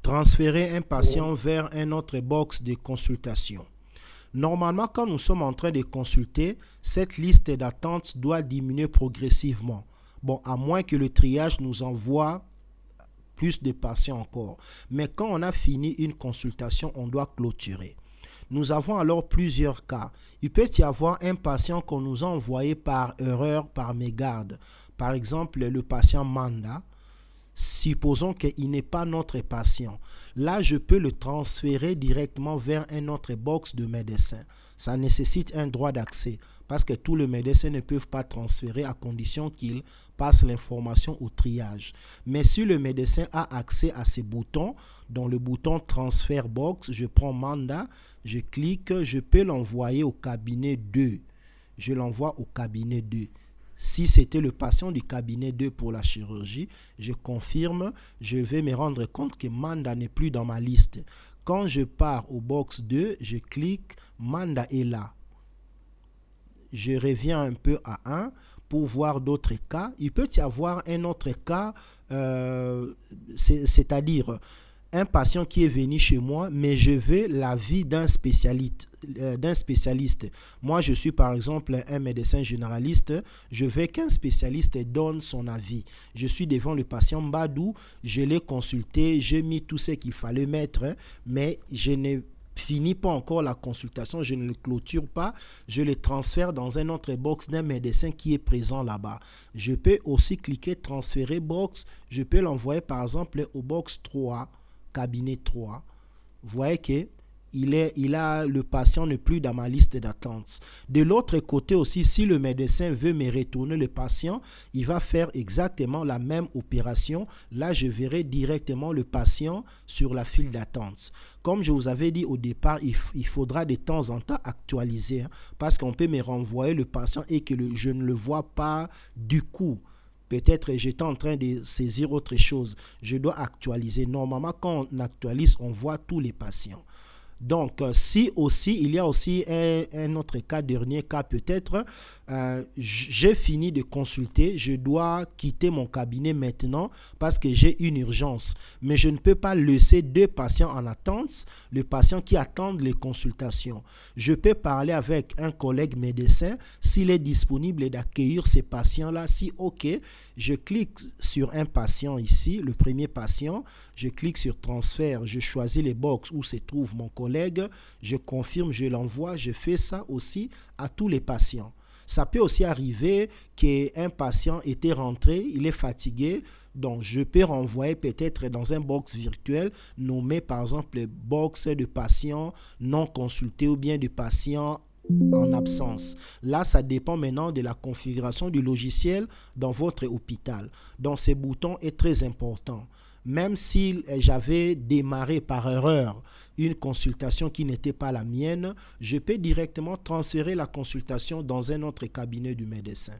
Transférer un patient vers un autre box de consultation. Normalement, quand nous sommes en train de consulter, cette liste d'attente doit diminuer progressivement. Bon, à moins que le triage nous envoie plus de patients encore. Mais quand on a fini une consultation, on doit clôturer. Nous avons alors plusieurs cas. Il peut y avoir un patient qu'on nous a envoyé par erreur, par mégarde. Par exemple, le patient Manda. Supposons qu'il n'est pas notre patient. Là, je peux le transférer directement vers un autre box de médecin. Ça nécessite un droit d'accès parce que tous les médecins ne peuvent pas transférer à condition qu'ils passent l'information au triage. Mais si le médecin a accès à ces boutons, dans le bouton transfert box, je prends mandat, je clique, je peux l'envoyer au cabinet 2. Je l'envoie au cabinet 2. Si c'était le patient du cabinet 2 pour la chirurgie, je confirme, je vais me rendre compte que Manda n'est plus dans ma liste. Quand je pars au box 2, je clique, Manda est là. Je reviens un peu à 1 pour voir d'autres cas. Il peut y avoir un autre cas, c'est-à-dire un patient qui est venu chez moi, mais je veux l'avis d'un spécialiste. Moi, je suis par exemple un médecin généraliste. Je veux qu'un spécialiste donne son avis. Je suis devant le patient Mbadou. Je l'ai consulté. J'ai mis tout ce qu'il fallait mettre, mais je n'ai fini pas encore la consultation, je ne le clôture pas, je le transfère dans un autre box d'un médecin qui est présent là-bas. Je peux aussi cliquer transférer box, je peux l'envoyer par exemple au box 3, cabinet 3. Vous voyez que le patient n'est plus dans ma liste d'attente. De l'autre côté aussi, si le médecin veut me retourner le patient, il va faire exactement la même opération. Là, je verrai directement le patient sur la file d'attente. Comme je vous avais dit au départ, il faudra de temps en temps actualiser, parce qu'on peut me renvoyer le patient et que je ne le vois pas du coup. Peut-être j'étais en train de saisir autre chose. Je dois actualiser. Normalement, quand on actualise, on voit tous les patients. Donc, si aussi, il y a aussi un autre cas, dernier cas peut-être, j'ai fini de consulter, je dois quitter mon cabinet maintenant parce que j'ai une urgence. Mais je ne peux pas laisser 2 patients en attente, les patients qui attendent les consultations. Je peux parler avec un collègue médecin s'il est disponible d'accueillir ces patients-là. Si OK, je clique sur un patient ici, le premier patient, je clique sur transfert, je choisis les box où se trouve mon collègue, je confirme, je l'envoie, je fais ça aussi à tous les patients. Ça peut aussi arriver qu'un patient était rentré, il est fatigué, donc je peux renvoyer peut-être dans un box virtuel nommé par exemple box de patients non consultés ou bien de patients en absence. Là, ça dépend maintenant de la configuration du logiciel dans votre hôpital. Donc, ce bouton est très important. Même si j'avais démarré par erreur une consultation qui n'était pas la mienne, je peux directement transférer la consultation dans un autre cabinet du médecin.